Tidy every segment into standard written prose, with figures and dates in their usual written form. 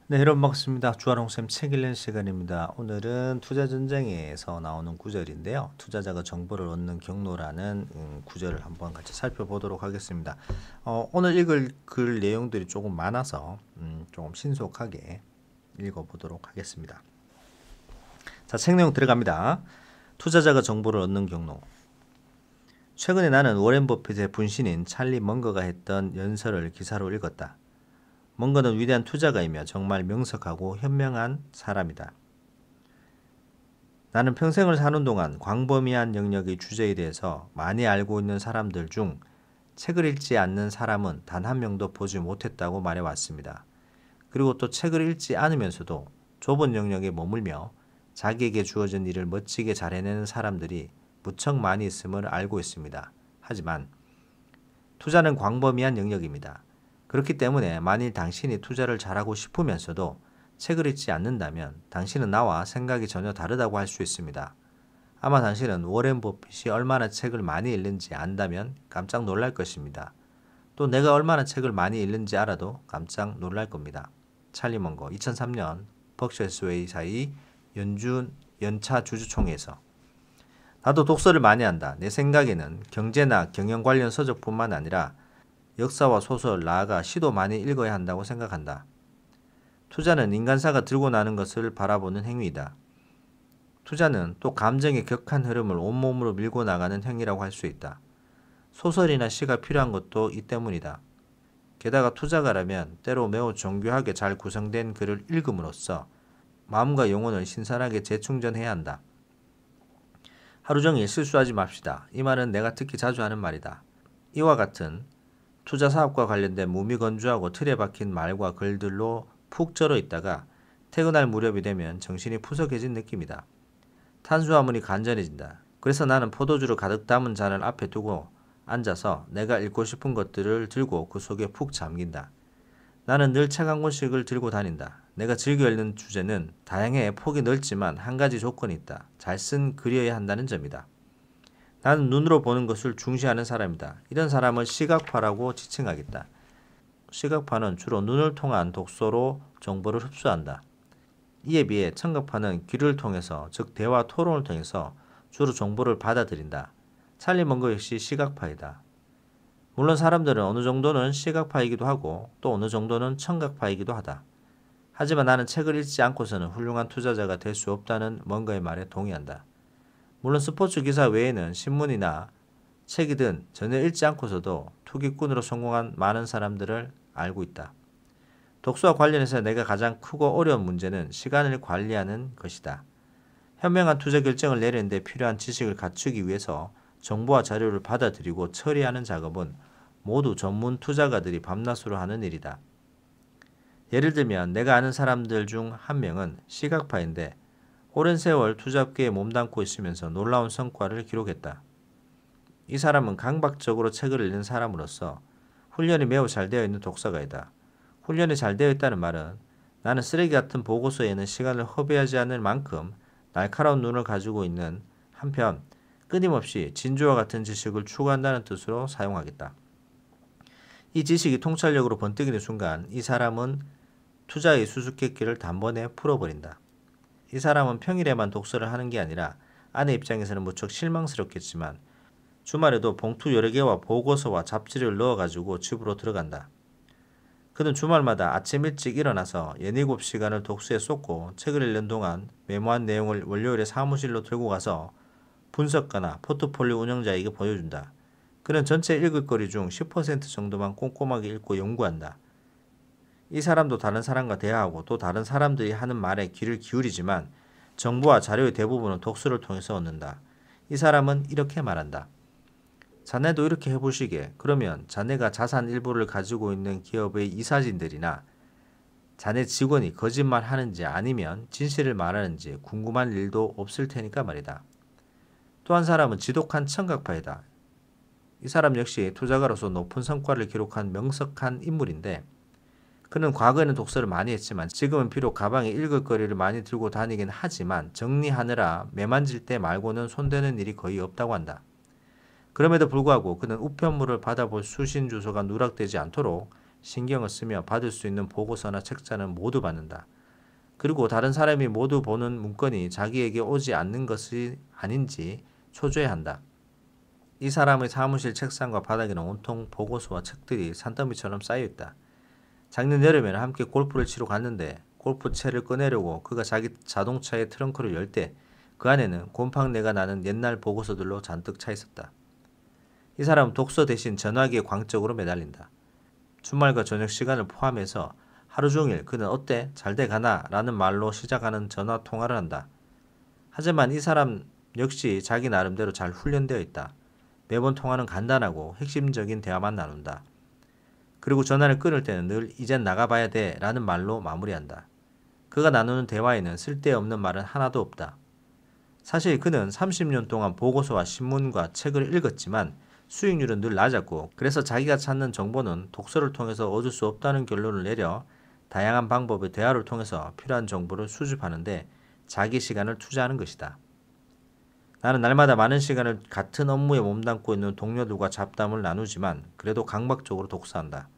네, 여러분 반갑습니다. 주한홍쌤 책 읽는 시간입니다. 오늘은 투자전쟁에서 나오는 구절인데요. 투자자가 정보를 얻는 경로라는 구절을 한번 같이 살펴보도록 하겠습니다. 오늘 읽을 글 내용들이 조금 많아서 조금 신속하게 읽어보도록 하겠습니다. 자, 책 내용 들어갑니다. 투자자가 정보를 얻는 경로. 최근에 나는 워렌 버핏의 분신인 찰리 먼거가 했던 연설을 기사로 읽었다. 먼거는 위대한 투자가이며 정말 명석하고 현명한 사람이다. 나는 평생을 사는 동안 광범위한 영역의 주제에 대해서 많이 알고 있는 사람들 중 책을 읽지 않는 사람은 단 한 명도 보지 못했다고 말해왔습니다. 그리고 또 책을 읽지 않으면서도 좁은 영역에 머물며 자기에게 주어진 일을 멋지게 잘 해내는 사람들이 무척 많이 있음을 알고 있습니다. 하지만 투자는 광범위한 영역입니다. 그렇기 때문에 만일 당신이 투자를 잘하고 싶으면서도 책을 읽지 않는다면 당신은 나와 생각이 전혀 다르다고 할 수 있습니다. 아마 당신은 워렌 버핏이 얼마나 책을 많이 읽는지 안다면 깜짝 놀랄 것입니다. 또 내가 얼마나 책을 많이 읽는지 알아도 깜짝 놀랄 겁니다. 찰리 먼거 2003년 버크셔스웨이사의 연차 주주총회에서 나도 독서를 많이 한다. 내 생각에는 경제나 경영 관련 서적뿐만 아니라 역사와 소설, 나아가 시도 많이 읽어야 한다고 생각한다. 투자는 인간사가 들고 나는 것을 바라보는 행위이다. 투자는 또 감정의 격한 흐름을 온몸으로 밀고 나가는 행위라고 할 수 있다. 소설이나 시가 필요한 것도 이 때문이다. 게다가 투자가라면 때로 매우 정교하게 잘 구성된 글을 읽음으로써 마음과 영혼을 신선하게 재충전해야 한다. 하루 종일 실수하지 맙시다. 이 말은 내가 특히 자주 하는 말이다. 이와 같은 투자 사업과 관련된 무미건조하고 틀에 박힌 말과 글들로 푹 절어 있다가 퇴근할 무렵이 되면 정신이 푸석해진 느낌이다. 탄수화물이 간절해진다. 그래서 나는 포도주를 가득 담은 잔을 앞에 두고 앉아서 내가 읽고 싶은 것들을 들고 그 속에 푹 잠긴다. 나는 늘 책 한 권씩을 들고 다닌다. 내가 즐겨 읽는 주제는 다양해 폭이 넓지만 한 가지 조건이 있다. 잘 쓴 글이어야 한다는 점이다. 나는 눈으로 보는 것을 중시하는 사람이다. 이런 사람을 시각파라고 지칭하겠다. 시각파는 주로 눈을 통한 독서로 정보를 흡수한다. 이에 비해 청각파는 귀를 통해서, 즉 대화 토론을 통해서 주로 정보를 받아들인다. 찰리 먼거 역시 시각파이다. 물론 사람들은 어느 정도는 시각파이기도 하고 또 어느 정도는 청각파이기도 하다. 하지만 나는 책을 읽지 않고서는 훌륭한 투자자가 될 수 없다는 먼거의 말에 동의한다. 물론 스포츠 기사 외에는 신문이나 책이든 전혀 읽지 않고서도 투기꾼으로 성공한 많은 사람들을 알고 있다. 독서와 관련해서 내가 가장 크고 어려운 문제는 시간을 관리하는 것이다. 현명한 투자 결정을 내리는 데 필요한 지식을 갖추기 위해서 정보와 자료를 받아들이고 처리하는 작업은 모두 전문 투자가들이 밤낮으로 하는 일이다. 예를 들면 내가 아는 사람들 중 한 명은 시각파인데 오랜 세월 투잡계에 몸담고 있으면서 놀라운 성과를 기록했다. 이 사람은 강박적으로 책을 읽는 사람으로서 훈련이 매우 잘 되어 있는 독서가이다. 훈련이 잘 되어 있다는 말은 나는 쓰레기 같은 보고서에는 시간을 허비하지 않을 만큼 날카로운 눈을 가지고 있는 한편 끊임없이 진주와 같은 지식을 추구한다는 뜻으로 사용하겠다. 이 지식이 통찰력으로 번뜩이는 순간 이 사람은 투자의 수수께끼를 단번에 풀어버린다. 이 사람은 평일에만 독서를 하는 게 아니라 아내 입장에서는 무척 실망스럽겠지만 주말에도 봉투 여러 개와 보고서와 잡지를 넣어가지고 집으로 들어간다. 그는 주말마다 아침 일찍 일어나서 6-7시간을 독서에 쏟고 책을 읽는 동안 메모한 내용을 월요일에 사무실로 들고 가서 분석가나 포트폴리오 운영자에게 보여준다. 그는 전체 읽을 거리 중 10% 정도만 꼼꼼하게 읽고 연구한다. 이 사람도 다른 사람과 대화하고 또 다른 사람들이 하는 말에 귀를 기울이지만 정보와 자료의 대부분은 독서를 통해서 얻는다. 이 사람은 이렇게 말한다. 자네도 이렇게 해보시게. 그러면 자네가 자산 일부를 가지고 있는 기업의 이사진들이나 자네 직원이 거짓말 하는지 아니면 진실을 말하는지 궁금한 일도 없을 테니까 말이다. 또 한 사람은 지독한 청각파이다. 이 사람 역시 투자가로서 높은 성과를 기록한 명석한 인물인데 그는 과거에는 독서를 많이 했지만 지금은 비록 가방에 읽을 거리를 많이 들고 다니긴 하지만 정리하느라 매만질 때 말고는 손대는 일이 거의 없다고 한다. 그럼에도 불구하고 그는 우편물을 받아볼 수신 주소가 누락되지 않도록 신경을 쓰며 받을 수 있는 보고서나 책자는 모두 받는다. 그리고 다른 사람이 모두 보는 문건이 자기에게 오지 않는 것이 아닌지 초조해한다. 이 사람의 사무실 책상과 바닥에는 온통 보고서와 책들이 산더미처럼 쌓여있다. 작년 여름에는 함께 골프를 치러 갔는데 골프채를 꺼내려고 그가 자기 자동차의 트렁크를 열 때 그 안에는 곰팡내가 나는 옛날 보고서들로 잔뜩 차 있었다. 이 사람은 독서 대신 전화기에 광적으로 매달린다. 주말과 저녁 시간을 포함해서 하루 종일 그는 어때? 잘 돼 가나? 라는 말로 시작하는 전화 통화를 한다. 하지만 이 사람 역시 자기 나름대로 잘 훈련되어 있다. 매번 통화는 간단하고 핵심적인 대화만 나눈다. 그리고 전화를 끊을 때는 늘 이젠 나가봐야 돼 라는 말로 마무리한다. 그가 나누는 대화에는 쓸데없는 말은 하나도 없다. 사실 그는 30년 동안 보고서와 신문과 책을 읽었지만 수익률은 늘 낮았고 그래서 자기가 찾는 정보는 독서를 통해서 얻을 수 없다는 결론을 내려 다양한 방법의 대화를 통해서 필요한 정보를 수집하는데 자기 시간을 투자하는 것이다. 나는 날마다 많은 시간을 같은 업무에 몸담고 있는 동료들과 잡담을 나누지만 그래도 강박적으로 독서한다.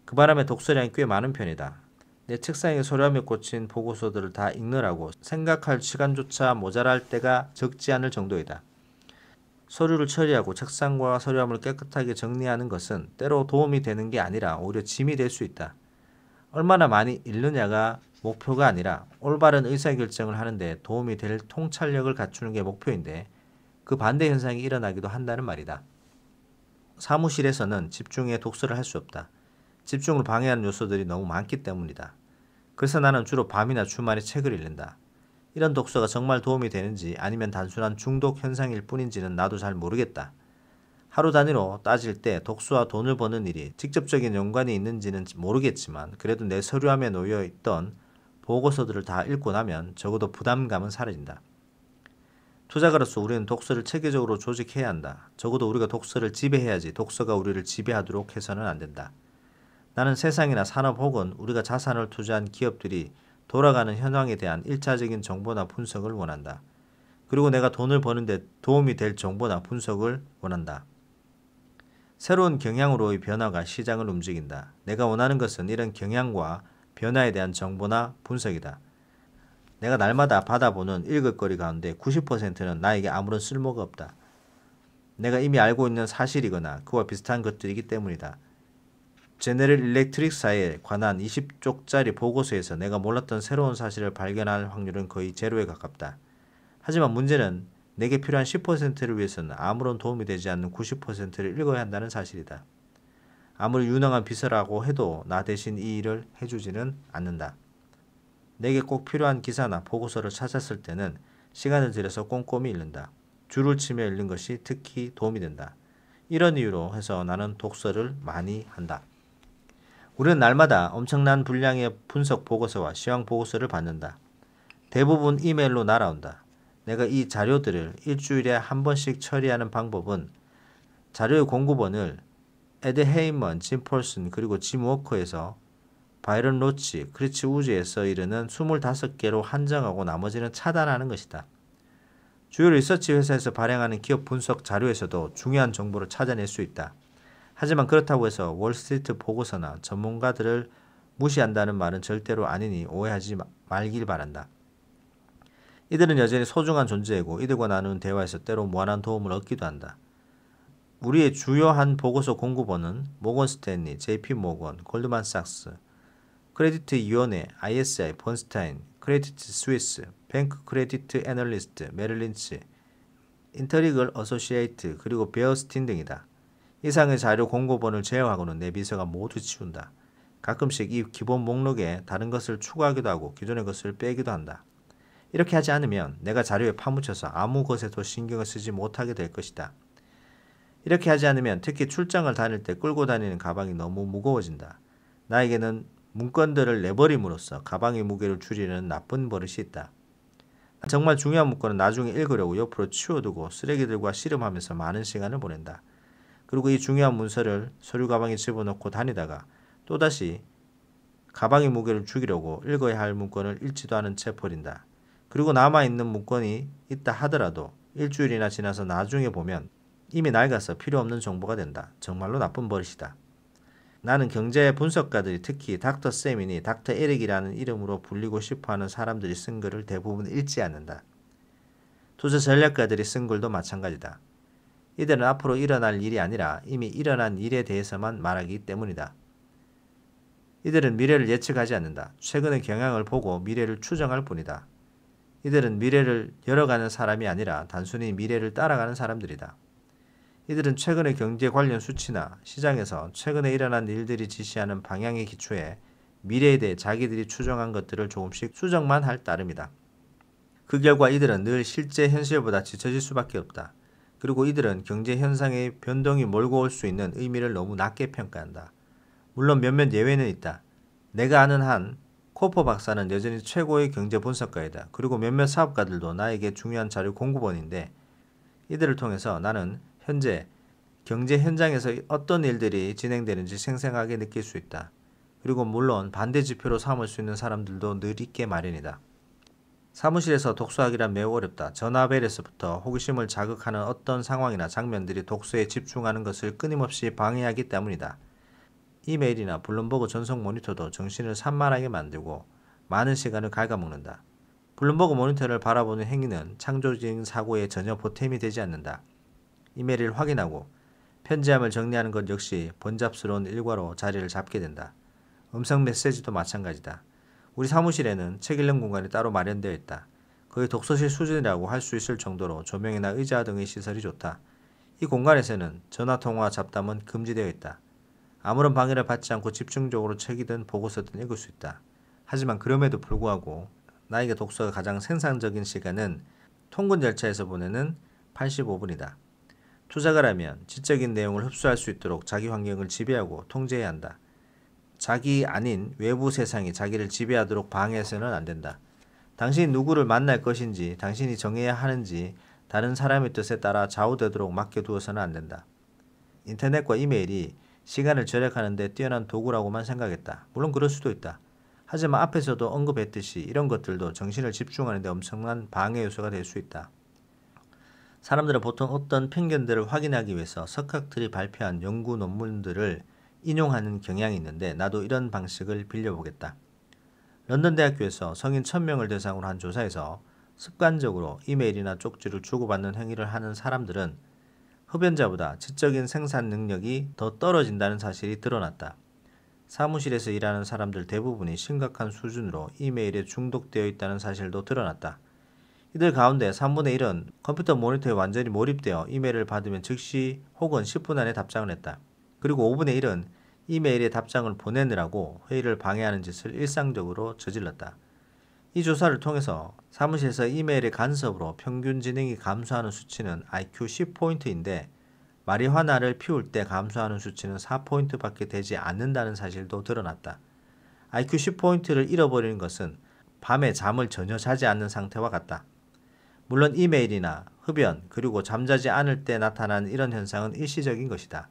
그 바람에 독서량이 꽤 많은 편이다. 내 책상에 소량에 꽂힌 보고서들을 다 읽느라고 생각할 시간조차 모자랄 때가 적지 않을 정도이다. 서류를 처리하고 책상과 서류함을 깨끗하게 정리하는 것은 때로 도움이 되는 게 아니라 오히려 짐이 될 수 있다. 얼마나 많이 읽느냐가 목표가 아니라 올바른 의사결정을 하는데 도움이 될 통찰력을 갖추는 게 목표인데 그 반대 현상이 일어나기도 한다는 말이다. 사무실에서는 집중해 독서를 할 수 없다. 집중을 방해하는 요소들이 너무 많기 때문이다. 그래서 나는 주로 밤이나 주말에 책을 읽는다. 이런 독서가 정말 도움이 되는지 아니면 단순한 중독 현상일 뿐인지는 나도 잘 모르겠다. 하루 단위로 따질 때 독서와 돈을 버는 일이 직접적인 연관이 있는지는 모르겠지만 그래도 내 서류함에 놓여 있던 보고서들을 다 읽고 나면 적어도 부담감은 사라진다. 투자가로서 우리는 독서를 체계적으로 조직해야 한다. 적어도 우리가 독서를 지배해야지 독서가 우리를 지배하도록 해서는 안 된다. 나는 세상이나 산업 혹은 우리가 자산을 투자한 기업들이 돌아가는 현황에 대한 1차적인 정보나 분석을 원한다. 그리고 내가 돈을 버는데 도움이 될 정보나 분석을 원한다. 새로운 경향으로의 변화가 시장을 움직인다. 내가 원하는 것은 이런 경향과 변화에 대한 정보나 분석이다. 내가 날마다 받아보는 읽을 거리 가운데 90%는 나에게 아무런 쓸모가 없다. 내가 이미 알고 있는 사실이거나 그와 비슷한 것들이기 때문이다. 제네럴 일렉트릭사에 관한 20쪽짜리 보고서에서 내가 몰랐던 새로운 사실을 발견할 확률은 거의 제로에 가깝다. 하지만 문제는 내게 필요한 10%를 위해서는 아무런 도움이 되지 않는 90%를 읽어야 한다는 사실이다. 아무리 유능한 비서라고 해도 나 대신 이 일을 해주지는 않는다. 내게 꼭 필요한 기사나 보고서를 찾았을 때는 시간을 들여서 꼼꼼히 읽는다. 줄을 치며 읽는 것이 특히 도움이 된다. 이런 이유로 해서 나는 독서를 많이 한다. 우리는 날마다 엄청난 분량의 분석 보고서와 시황 보고서를 받는다. 대부분 이메일로 날아온다. 내가 이 자료들을 일주일에 한 번씩 처리하는 방법은 자료의 공급원을 에드 헤이먼, 짐 폴슨 그리고 짐 워커에서 바이런 로치, 크리치 우즈에서 이르는 25개로 한정하고 나머지는 차단하는 것이다. 주요 리서치 회사에서 발행하는 기업 분석 자료에서도 중요한 정보를 찾아낼 수 있다. 하지만 그렇다고 해서 월스트리트 보고서나 전문가들을 무시한다는 말은 절대로 아니니 오해하지 말길 바란다. 이들은 여전히 소중한 존재이고 이들과 나누는 대화에서 때로 무한한 도움을 얻기도 한다. 우리의 주요한 보고서 공급원은 모건 스탠리, JP 모건, 골드만삭스, 크레디트 위원회, ISI, 번스타인, 크레디트 스위스, 뱅크 크레디트 애널리스트, 메릴 린치, 인터리글 어소시에이트 그리고 베어스틴 등이다. 이상의 자료 공급원을 제어하고는 내 비서가 모두 치운다. 가끔씩 이 기본 목록에 다른 것을 추가하기도 하고 기존의 것을 빼기도 한다. 이렇게 하지 않으면 내가 자료에 파묻혀서 아무 것에도 신경을 쓰지 못하게 될 것이다. 이렇게 하지 않으면 특히 출장을 다닐 때 끌고 다니는 가방이 너무 무거워진다. 나에게는 문건들을 내버림으로써 가방의 무게를 줄이는 나쁜 버릇이 있다. 정말 중요한 문건은 나중에 읽으려고 옆으로 치워두고 쓰레기들과 씨름하면서 많은 시간을 보낸다. 그리고 이 중요한 문서를 서류 가방에 집어넣고 다니다가 또다시 가방의 무게를 죽이려고 읽어야 할 문건을 읽지도 않은 채 버린다. 그리고 남아있는 문건이 있다 하더라도 일주일이나 지나서 나중에 보면 이미 낡아서 필요 없는 정보가 된다. 정말로 나쁜 버릇이다. 나는 경제 분석가들이 특히 닥터 쌤이니 닥터 에릭이라는 이름으로 불리고 싶어하는 사람들이 쓴 글을 대부분 읽지 않는다. 투자 전략가들이 쓴 글도 마찬가지다. 이들은 앞으로 일어날 일이 아니라 이미 일어난 일에 대해서만 말하기 때문이다. 이들은 미래를 예측하지 않는다. 최근의 경향을 보고 미래를 추정할 뿐이다. 이들은 미래를 열어가는 사람이 아니라 단순히 미래를 따라가는 사람들이다. 이들은 최근의 경제 관련 수치나 시장에서 최근에 일어난 일들이 지시하는 방향의 기초에 미래에 대해 자기들이 추정한 것들을 조금씩 수정만 할 따름이다. 그 결과 이들은 늘 실제 현실보다 뒤처질 수밖에 없다. 그리고 이들은 경제 현상의 변동이 몰고 올 수 있는 의미를 너무 낮게 평가한다. 물론 몇몇 예외는 있다. 내가 아는 한 코퍼 박사는 여전히 최고의 경제 분석가이다. 그리고 몇몇 사업가들도 나에게 중요한 자료 공급원인데 이들을 통해서 나는 현재 경제 현장에서 어떤 일들이 진행되는지 생생하게 느낄 수 있다. 그리고 물론 반대 지표로 삼을 수 있는 사람들도 늘 있게 마련이다. 사무실에서 독서하기란 매우 어렵다. 전화벨에서부터 호기심을 자극하는 어떤 상황이나 장면들이 독서에 집중하는 것을 끊임없이 방해하기 때문이다. 이메일이나 블룸버그 전송 모니터도 정신을 산만하게 만들고 많은 시간을 갉아먹는다. 블룸버그 모니터를 바라보는 행위는 창조적인 사고에 전혀 보탬이 되지 않는다. 이메일을 확인하고 편지함을 정리하는 것 역시 번잡스러운 일과로 자리를 잡게 된다. 음성 메시지도 마찬가지다. 우리 사무실에는 책 읽는 공간이 따로 마련되어 있다. 거의 독서실 수준이라고 할 수 있을 정도로 조명이나 의자 등의 시설이 좋다. 이 공간에서는 전화통화와 잡담은 금지되어 있다. 아무런 방해를 받지 않고 집중적으로 책이든 보고서든 읽을 수 있다. 하지만 그럼에도 불구하고 나에게 독서가 가장 생산적인 시간은 통근 절차에서 보내는 85분이다. 투자가라면 지적인 내용을 흡수할 수 있도록 자기 환경을 지배하고 통제해야 한다. 자기 아닌 외부 세상이 자기를 지배하도록 방해해서는 안 된다. 당신이 누구를 만날 것인지 당신이 정해야 하는지 다른 사람의 뜻에 따라 좌우되도록 맡겨두어서는 안 된다. 인터넷과 이메일이 시간을 절약하는 데 뛰어난 도구라고만 생각했다. 물론 그럴 수도 있다. 하지만 앞에서도 언급했듯이 이런 것들도 정신을 집중하는 데 엄청난 방해 요소가 될 수 있다. 사람들은 보통 어떤 편견들을 확인하기 위해서 석학들이 발표한 연구 논문들을 인용하는 경향이 있는데 나도 이런 방식을 빌려보겠다. 런던 대학교에서 성인 1000명을 대상으로 한 조사에서 습관적으로 이메일이나 쪽지를 주고받는 행위를 하는 사람들은 흡연자보다 지적인 생산 능력이 더 떨어진다는 사실이 드러났다. 사무실에서 일하는 사람들 대부분이 심각한 수준으로 이메일에 중독되어 있다는 사실도 드러났다. 이들 가운데 3분의 1은 컴퓨터 모니터에 완전히 몰입되어 이메일을 받으면 즉시 혹은 10분 안에 답장을 했다. 그리고 5분의 1은 이메일에 답장을 보내느라고 회의를 방해하는 짓을 일상적으로 저질렀다. 이 조사를 통해서 사무실에서 이메일의 간섭으로 평균 지능이 감소하는 수치는 IQ 10포인트인데 마리화나를 피울 때 감소하는 수치는 4포인트밖에 되지 않는다는 사실도 드러났다. IQ 10포인트를 잃어버리는 것은 밤에 잠을 전혀 자지 않는 상태와 같다. 물론 이메일이나 흡연 그리고 잠자지 않을 때 나타나는 이런 현상은 일시적인 것이다.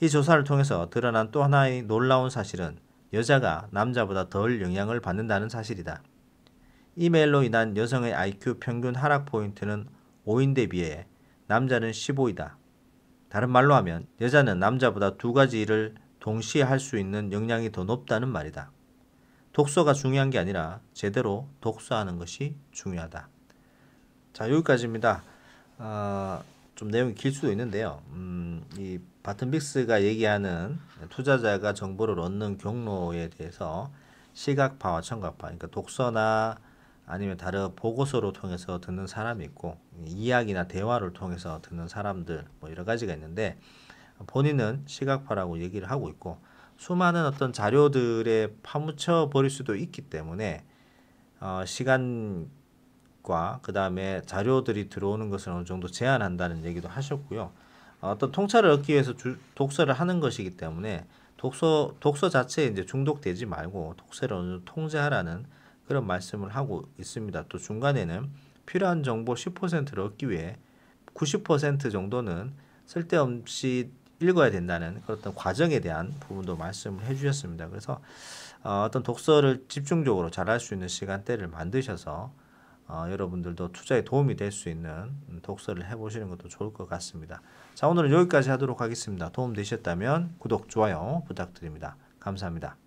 이 조사를 통해서 드러난 또 하나의 놀라운 사실은 여자가 남자보다 덜 영향을 받는다는 사실이다. 이메일로 인한 여성의 IQ 평균 하락 포인트는 5인데 비해 남자는 15이다. 다른 말로 하면 여자는 남자보다 두 가지 일을 동시에 할 수 있는 역량이 더 높다는 말이다. 독서가 중요한 게 아니라 제대로 독서하는 것이 중요하다. 자, 여기까지입니다. 좀 내용이 길 수도 있는데요. 이 바튼 빅스가 얘기하는 투자자가 정보를 얻는 경로에 대해서 시각파와 청각파, 그러니까 독서나 아니면 다른 보고서로 통해서 듣는 사람이 있고 이야기나 대화를 통해서 듣는 사람들 뭐 여러 가지가 있는데 본인은 시각파라고 얘기를 하고 있고 수많은 어떤 자료들에 파묻혀 버릴 수도 있기 때문에 시간과 그 다음에 자료들이 들어오는 것을 어느 정도 제한한다는 얘기도 하셨고요. 어떤 통찰을 얻기 위해서 독서를 하는 것이기 때문에 독서 자체에 이제 중독되지 말고 독서를 어느 정도 통제하라는 그런 말씀을 하고 있습니다. 또 중간에는 필요한 정보 10%를 얻기 위해 90% 정도는 쓸데없이 읽어야 된다는 그런 어떤 과정에 대한 부분도 말씀을 해주셨습니다. 그래서 어떤 독서를 집중적으로 잘할 수 있는 시간대를 만드셔서 여러분들도 투자에 도움이 될 수 있는 독서를 해보시는 것도 좋을 것 같습니다. 자, 오늘은 여기까지 하도록 하겠습니다. 도움 되셨다면 구독, 좋아요 부탁드립니다. 감사합니다.